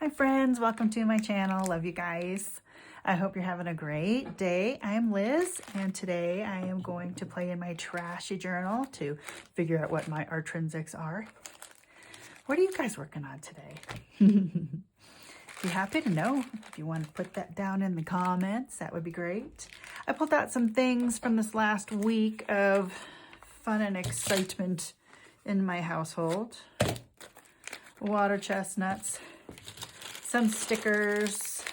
Hi friends, welcome to my channel. Love you guys. I hope you're having a great day. I'm Liz and today I am going to play in my Trashy journal to figure out what my intrinsics are. What are you guys working on today? Be happy to know. If you want to put that down in the comments, that would be great. I pulled out some things from this last week of fun and excitement in my household. Water chestnuts, some stickers,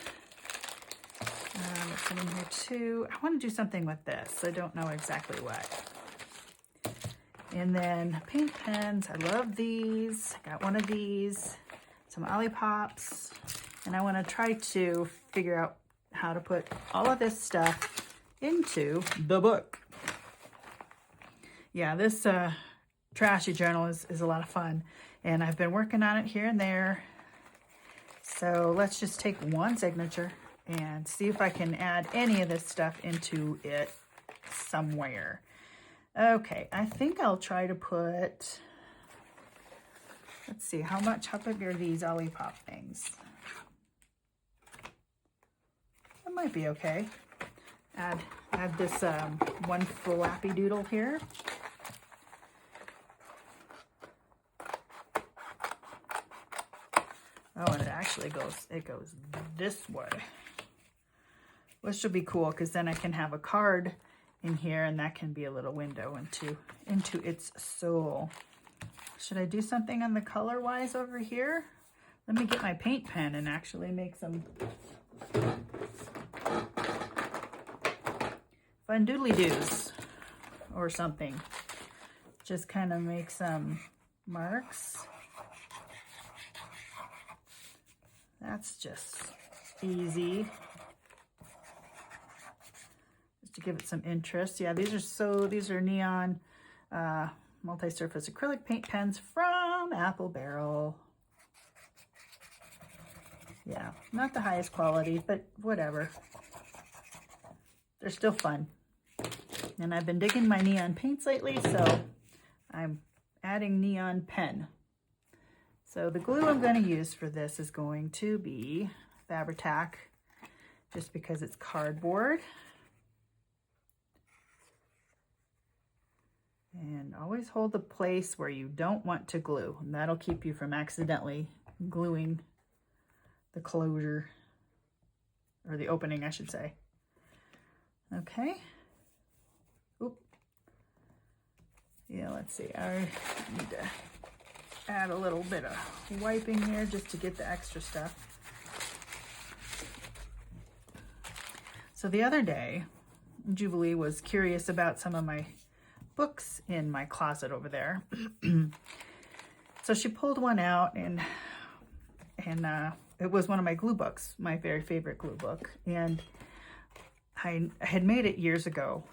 what's in here too. I want to do something with this. I don't know exactly what. And then paint pens. I love these. I got one of these, some Olippops, and I want to try to figure out how to put all of this stuff into the book. Yeah, this Trashy journal is a lot of fun, and I've been working on it here and there. So let's just take one signature and see if I can add any of this stuff into it somewhere. Okay, I think I'll try to put, let's see, how big are these Olippop things? That might be okay. Add this one flappy doodle here. Oh, and it actually goes this way, which will be cool because then I can have a card in here and that can be a little window into its soul. Should I do something on the color wise over here? Let me get my paint pen and actually make some fun doodly doos or something. Just kind of make some marks. That's just easy. Just to give it some interest. Yeah, these are neon multi-surface acrylic paint pens from Apple Barrel. Yeah, not the highest quality, but whatever. They're still fun. And I've been digging my neon paints lately, so I'm adding neon pen. So the glue I'm going to use for this is going to be Fabri-Tac, just because it's cardboard. And always hold the place where you don't want to glue, and that'll keep you from accidentally gluing the closure, or the opening, I should say. Okay. Oop. Yeah, let's see. I need to add a little bit of wiping here just to get the extra stuff. So the other day, Jubilee was curious about some of my books in my closet over there. So she pulled one out and it was one of my glue books, my very favorite glue book. And I had made it years ago.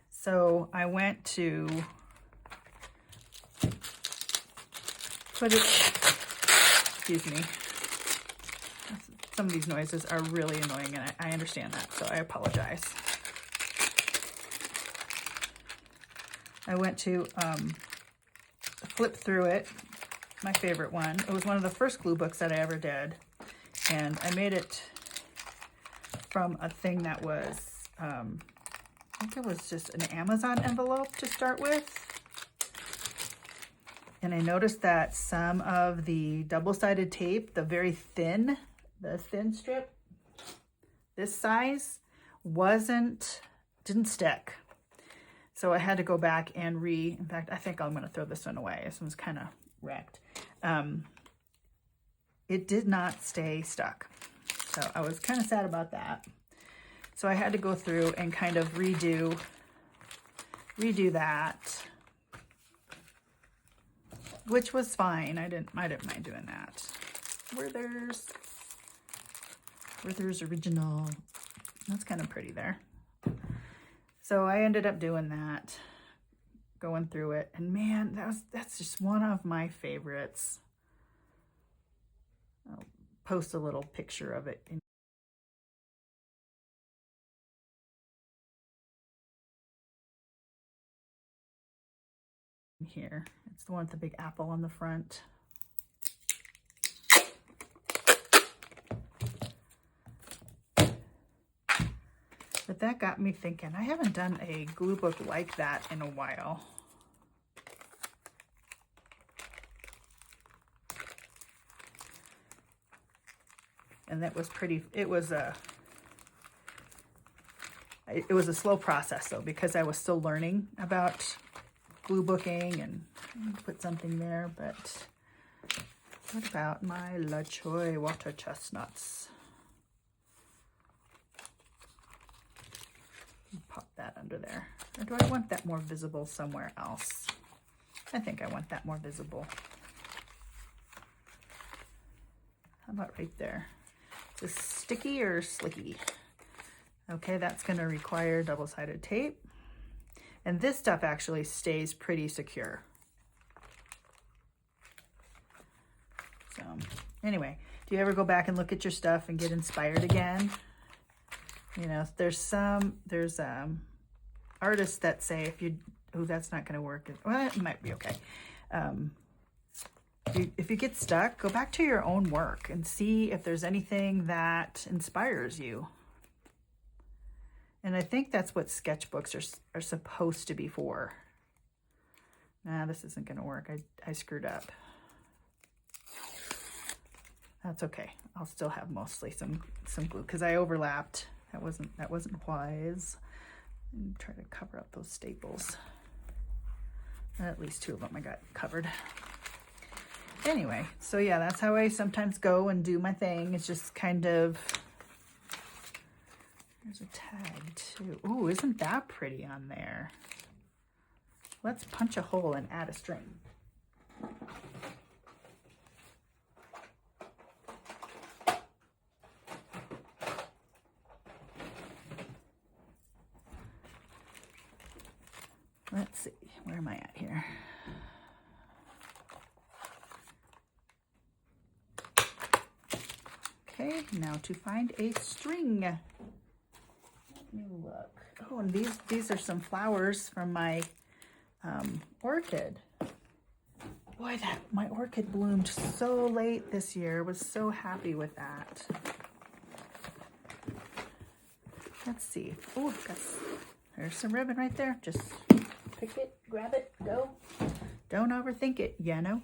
So I went to put it, excuse me, some of these noises are really annoying and I understand that, so I apologize. I went to flip through it, my favorite one. It was one of the first glue books that I ever did, and I made it from a thing that was, I think it was just an Amazon envelope to start with. And I noticed that some of the double-sided tape, the thin strip, this size, didn't stick. So I had to go back and in fact, I think I'm going to throw this one away. This one's kind of wrecked. It did not stay stuck. So I was kind of sad about that. So I had to go through and kind of redo that, which was fine. I didn't mind doing that. Werther's original. That's kind of pretty there. So I ended up doing that, going through it, and man, that's just one of my favorites. I'll post a little picture of it in here. It's the one with the big apple on the front. But that got me thinking, I haven't done a glue book like that in a while. And that was pretty, it was a slow process though, because I was still learning about glue booking, and put something there. But what about my La Choy water chestnuts? Pop that under there. Or do I want that more visible somewhere else? I think I want that more visible. How about right there? Is this sticky or slicky? Okay, that's going to require double-sided tape. And this stuff actually stays pretty secure. So anyway, do you ever go back and look at your stuff and get inspired again? You know, there's artists that say if you, oh, that's not going to work. Well, it might be okay. If you get stuck, go back to your own work and see if there's anything that inspires you. And I think that's what sketchbooks are supposed to be for. Nah, this isn't going to work. I screwed up. That's okay. I'll still have mostly some glue because I overlapped. That wasn't wise. Try to cover up those staples. At least two of them I got covered. Anyway, so yeah, that's how I sometimes go and do my thing. It's just kind of, there's a tag too. Ooh, isn't that pretty on there? Let's punch a hole and add a string. Let's see, where am I at here? Okay, now to find a string. Let me look. Oh, and these are some flowers from my orchid. Boy, my orchid bloomed so late this year. Was so happy with that. Let's see. Oh, there's some ribbon right there. Just pick it, grab it, go. Don't overthink it, you know.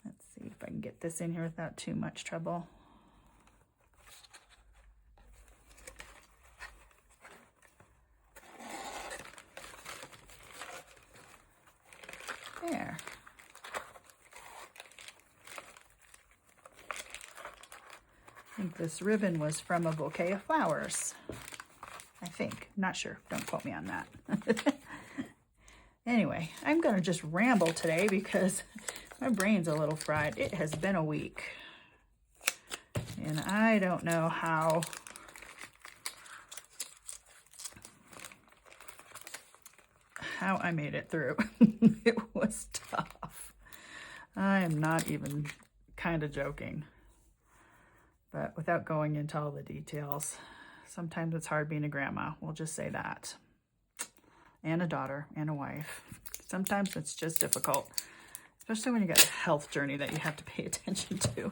Let's see if I can get this in here without too much trouble. There. I think this ribbon was from a bouquet of flowers. I think. Not sure. Don't quote me on that. Anyway, I'm going to just ramble today because my brain's a little fried. It has been a week. And I don't know how I made it through. It was tough. I am not even kind of joking. But without going into all the details, sometimes it's hard being a grandma. We'll just say that. And a daughter and a wife. Sometimes it's just difficult, especially when you got a health journey that you have to pay attention to.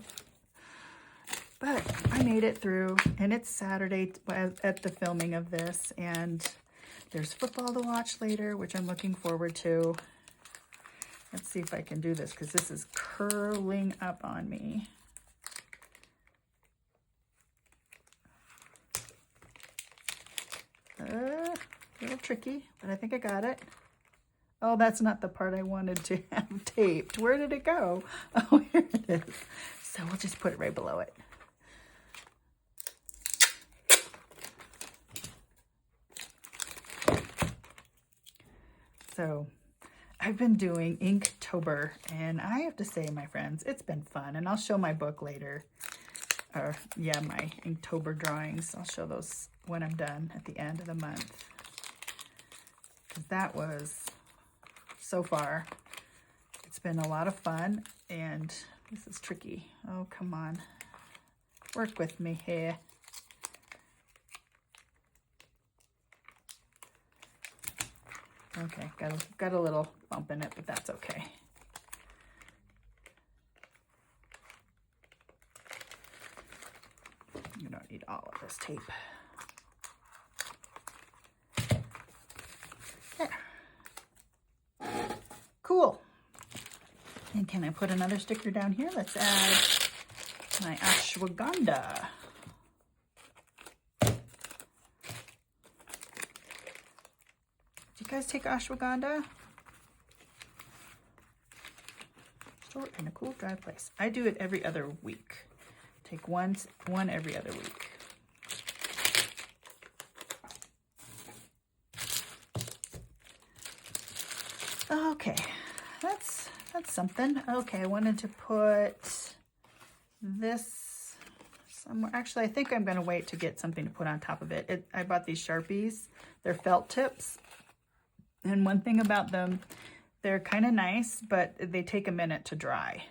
But I made it through, and it's Saturday at the filming of this, and there's football to watch later, which I'm looking forward to. Let's see if I can do this, because this is curling up on me. A little tricky, but I think I got it. Oh, that's not the part I wanted to have taped. Where did it go? Oh, here it is. So we'll just put it right below it. So I've been doing Inktober, and I have to say, my friends, it's been fun. And I'll show my book later. Yeah, my Inktober drawings. I'll show those when I'm done at the end of the month. Because that was, so far, it's been a lot of fun. And this is tricky. Oh, come on. Work with me here. Okay, got a little bump in it, but that's okay. You don't need all of this tape. There. Cool. And can I put another sticker down here? Let's add my ashwagandha. Do you guys take ashwagandha? Store in a cool, dry place. I do it every other week. Take one every other week. Okay, that's something. Okay, I wanted to put this somewhere. Actually, I think I'm going to wait to get something to put on top of it. I bought these Sharpies. They're felt tips. And one thing about them, they're kind of nice, but they take a minute to dry.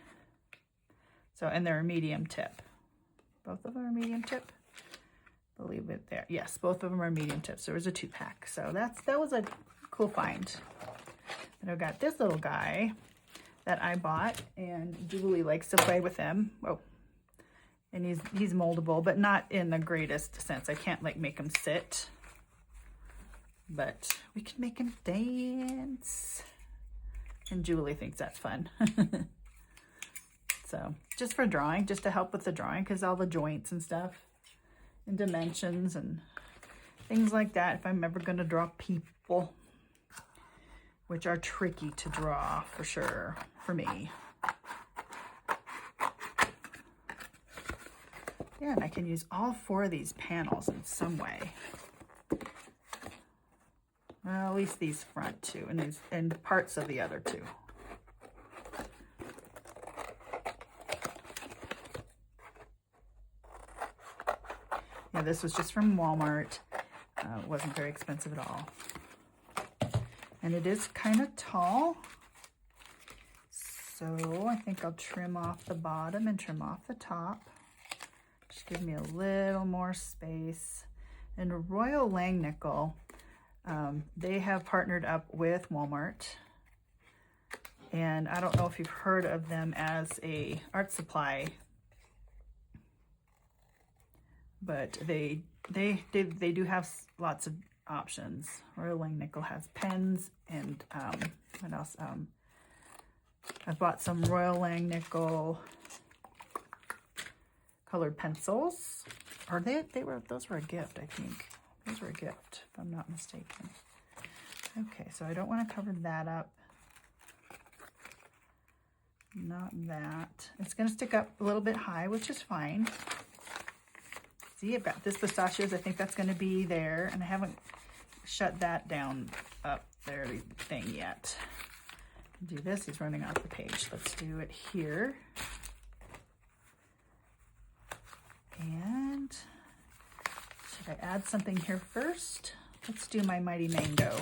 So, and they're a medium tip. Both of them are medium tip. Believe it there. Yes, both of them are medium tips. There was a 2-pack. So that was a cool find. And I've got this little guy that I bought, and Julie likes to play with him. Oh, and he's moldable, but not in the greatest sense. I can't like make him sit, but we can make him dance. And Julie thinks that's fun. So just for drawing, just to help with the drawing, because all the joints and stuff and dimensions and things like that, if I'm ever going to draw people, which are tricky to draw for sure, for me. Yeah, and I can use all 4 of these panels in some way. Well, at least these front 2 and parts of the other 2. Yeah, this was just from Walmart. It wasn't very expensive at all. And it is kind of tall. So I think I'll trim off the bottom and trim off the top. Just give me a little more space. And Royal Langnickel, they have partnered up with Walmart. And I don't know if you've heard of them as a art supply, but they do have lots of options. Royal Langnickel has pens and what else? I bought some Royal Langnickel colored pencils. Or those were a gift, I think. Those were a gift, if I'm not mistaken. Okay, so I don't want to cover that up. Not that. It's going to stick up a little bit high, which is fine. See, I've got this pistachios. I think that's going to be there, and I haven't shut that down up there thing yet. Do this. He's running off the page. Let's do it here. And should I add something here first? Let's do my Mighty Mango.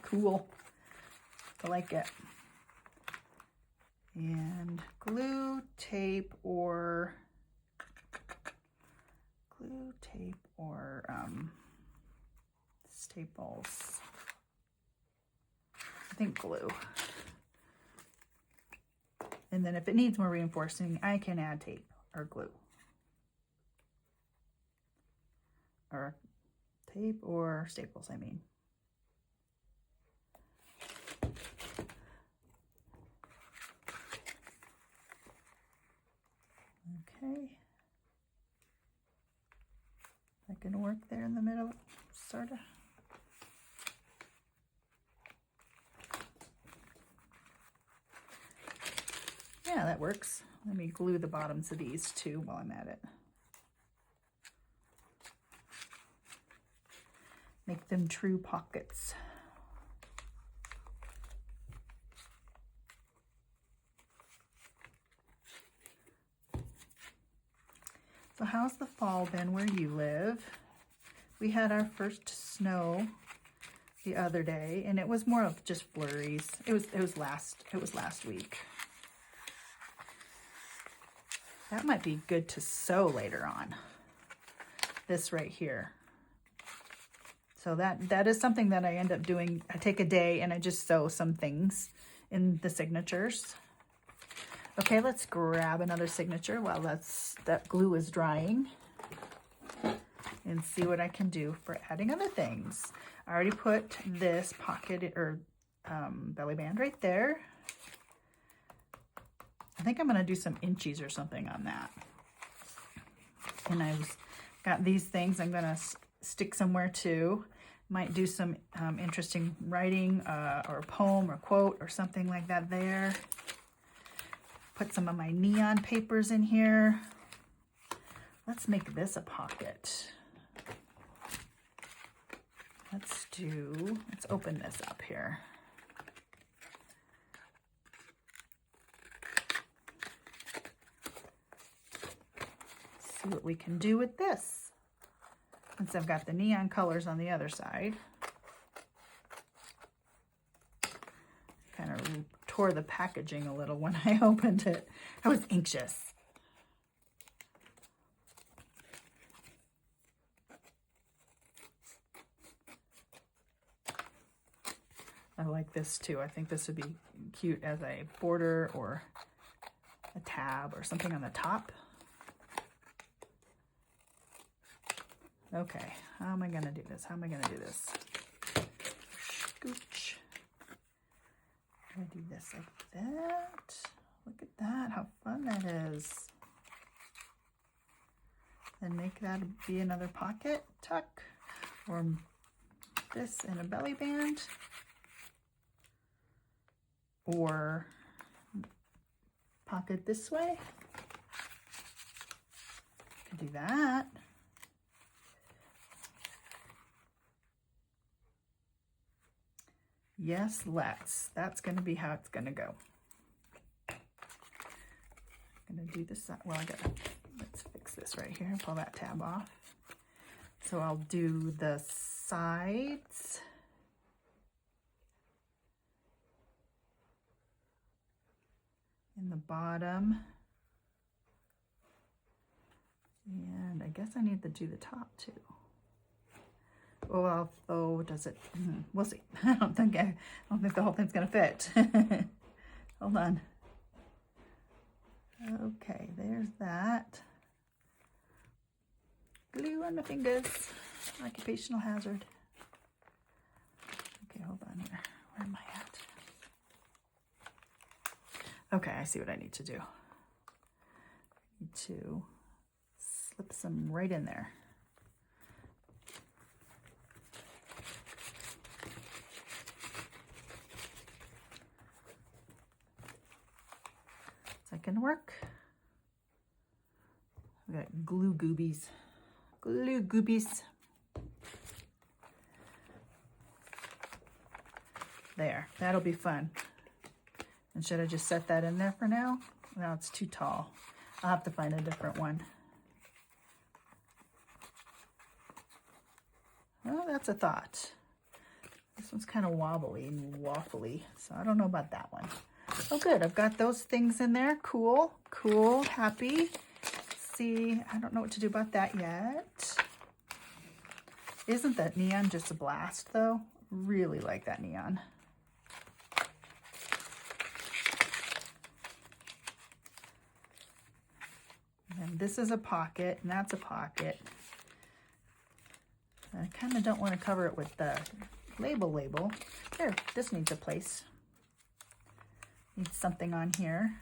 Cool. I like it. And glue, tape, or staples. I think glue. And then if it needs more reinforcing, I can add tape or glue. Or tape or staples, I mean. Okay. That can work there in the middle, sort of. Yeah, that works. Let me glue the bottoms of these too while I'm at it. Make them true pockets. So how's the fall been where you live? We had our first snow the other day, and it was more of just flurries. It was last week. That might be good to sew later on. This right here. So that is something that I end up doing. I take a day and I just sew some things in the signatures. Okay, let's grab another signature while that glue is drying and see what I can do for adding other things. I already put this pocket or belly band right there. I think I'm gonna do some inchies or something on that. And I've got these things I'm gonna stick somewhere too. Might do some interesting writing or a poem or quote or something like that there. Put some of my neon papers in here. Let's make this a pocket. Let's open this up here. See what we can do with this. Since I've got the neon colors on the other side. Kind of tore the packaging a little when I opened it. I was anxious. I like this too. I think this would be cute as a border or a tab or something on the top. Okay, how am I gonna do this? How am I gonna do this? Scooch. I do this like that. Look at that, how fun that is. And make that be another pocket tuck, or this in a belly band, or pocket this way. Could do that. Yes, let's. That's going to be how it's going to go. I'm going to do this. Well, let's fix this right here and pull that tab off. So I'll do the sides. In the bottom. And I guess I need to do the top too. Well, oh, does it? We'll see. I don't think the whole thing's gonna fit. Hold on. Okay, there's that. Glue on my fingers. Occupational hazard. Okay, hold on here. Where am I at? Okay, I see what I need to do. I need to slip some right in there. Is that gonna work? We got glue goobies. Glue goobies. There, that'll be fun. And should I just set that in there for now? No, it's too tall. I'll have to find a different one. Well, that's a thought. This one's kind of wobbly and waffly, so I don't know about that one. Oh, good. I've got those things in there. Cool, cool, happy. See, I don't know what to do about that yet. Isn't that neon just a blast, though? Really like that neon. And this is a pocket, and that's a pocket. I kind of don't want to cover it with the label. Here, this needs a place. Needs something on here.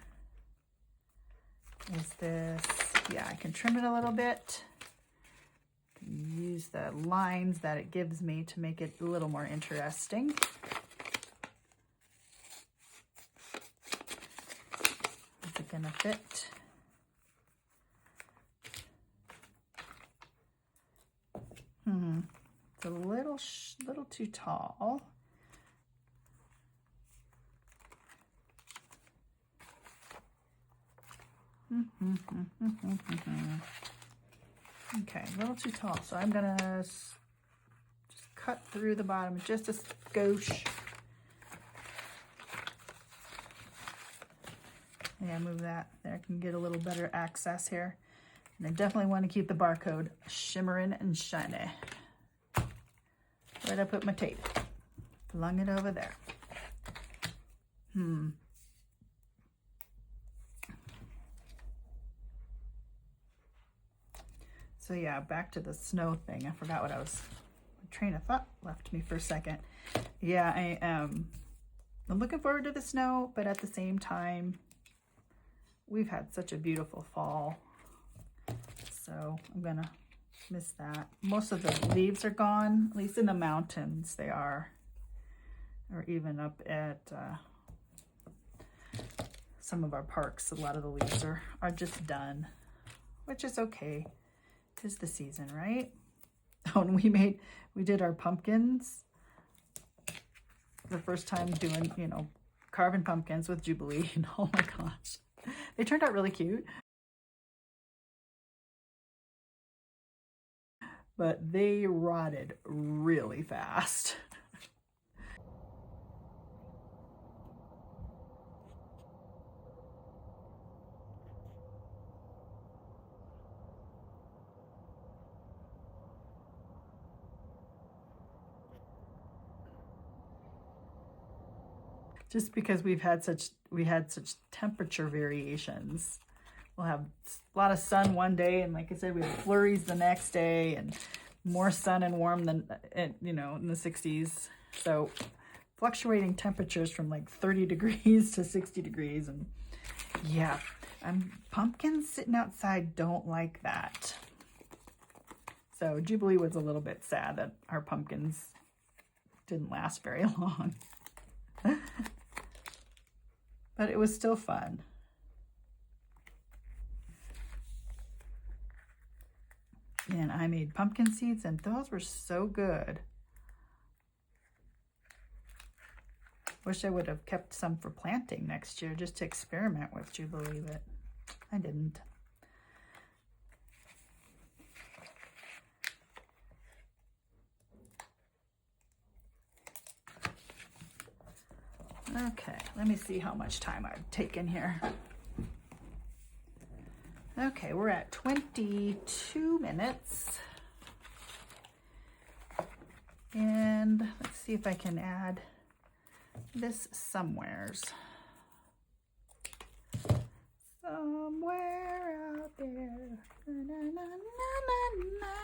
Is this, yeah, I can trim it a little bit. Use the lines that it gives me to make it a little more interesting. Is it gonna fit? It's a little too tall. Okay, a little too tall, so I'm gonna just cut through the bottom just a skosh. Yeah, move that. There, I can get a little better access here. And I definitely want to keep the barcode shimmering and shiny. Where'd I put my tape? Flung it over there. So yeah, back to the snow thing. I forgot what I was, my train of thought left me for a second. Yeah, I'm looking forward to the snow, but at the same time, we've had such a beautiful fall. So I'm gonna miss that. Most of the leaves are gone, at least in the mountains they are. Or even up at some of our parks, a lot of the leaves are just done, which is okay. 'Tis the season, right? Oh, and we did our pumpkins. The first time doing, you know, carving pumpkins with Jubilee, and oh my gosh, they turned out really cute. But they rotted really fast. Just because we had such temperature variations. We'll have a lot of sun one day, and like I said, we have flurries the next day, and more sun and warm than, you know, in the 60s. So fluctuating temperatures from like 30 degrees to 60 degrees. And yeah, pumpkins sitting outside don't like that. So Jubilee was a little bit sad that our pumpkins didn't last very long. But it was still fun. And I made pumpkin seeds, and those were so good. Wish I would have kept some for planting next year just to experiment with Jubilee, but I didn't. Okay, let me see how much time I've taken here. Okay, we're at 22 minutes. And let's see if I can add this somewheres. Somewhere out there. Na, na, na, na, na.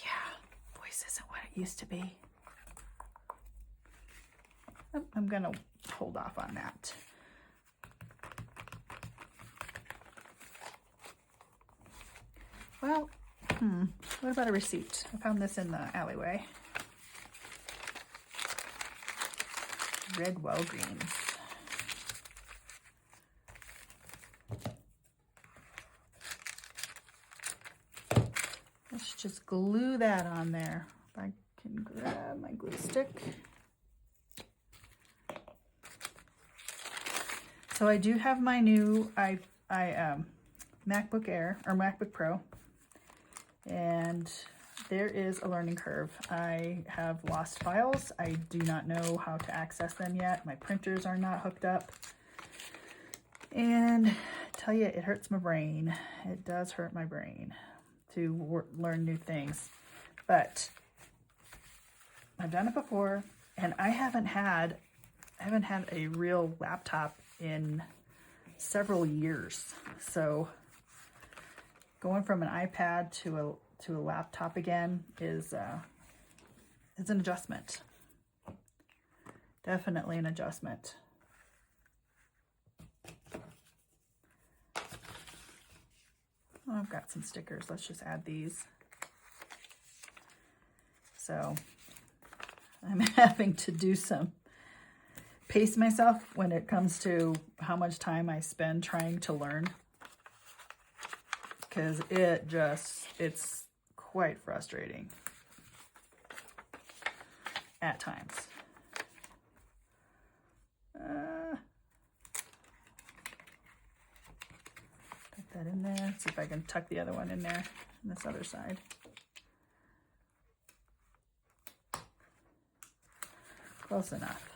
Yeah, voice isn't what it used to be. I'm gonna hold off on that. Well, what about a receipt? I found this in the alleyway. Red Walgreens. Let's just glue that on there. If I can grab my glue stick. So I do have my new MacBook Air or MacBook Pro, and there is a learning curve. I have lost files. I do not know how to access them yet. My printers are not hooked up. And I tell you, it hurts my brain. It does hurt my brain to learn new things. But I've done it before, and I haven't had a real laptop in several years. So going from an iPad to a laptop again is an adjustment. Definitely an adjustment. Oh, I've got some stickers. Let's just add these. So I'm having to do some pace myself when it comes to how much time I spend trying to learn, because it's quite frustrating at times. Put that in there. See if I can tuck the other one in there on this other side. Close enough.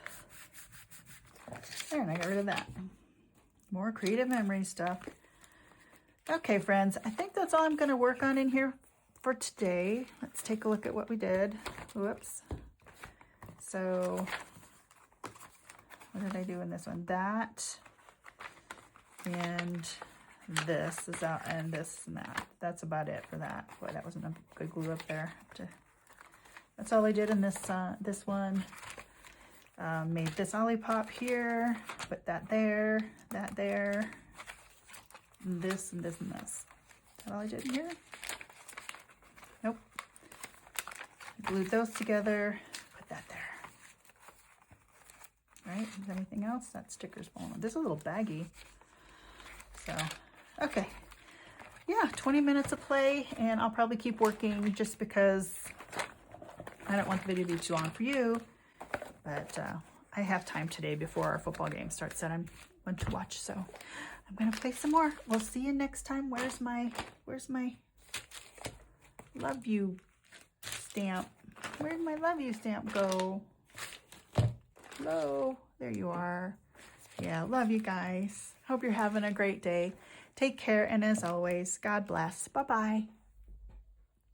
There, and I got rid of that. More creative memory stuff. Okay, friends, I think that's all I'm going to work on in here for today. Let's take a look at what we did. Whoops. So what did I do in this one? That and this is out, and this and that. That's about it for that. Boy, that wasn't a good glue up there. That's all I did in this this one. Made this olipop here, put that there, and this and this and this. Is that all I did in here? Nope. Glued those together, put that there. All right, is there anything else? That sticker's falling on. This is a little baggy. So, okay. Yeah, 20 minutes of play, and I'll probably keep working just because I don't want the video to be too long for you. But I have time today before our football game starts that I'm going to watch. So I'm going to play some more. We'll see you next time. Where's my love you stamp? Where'd my love you stamp go? Hello, there you are. Yeah, love you guys. Hope you're having a great day. Take care, and as always, God bless. Bye-bye.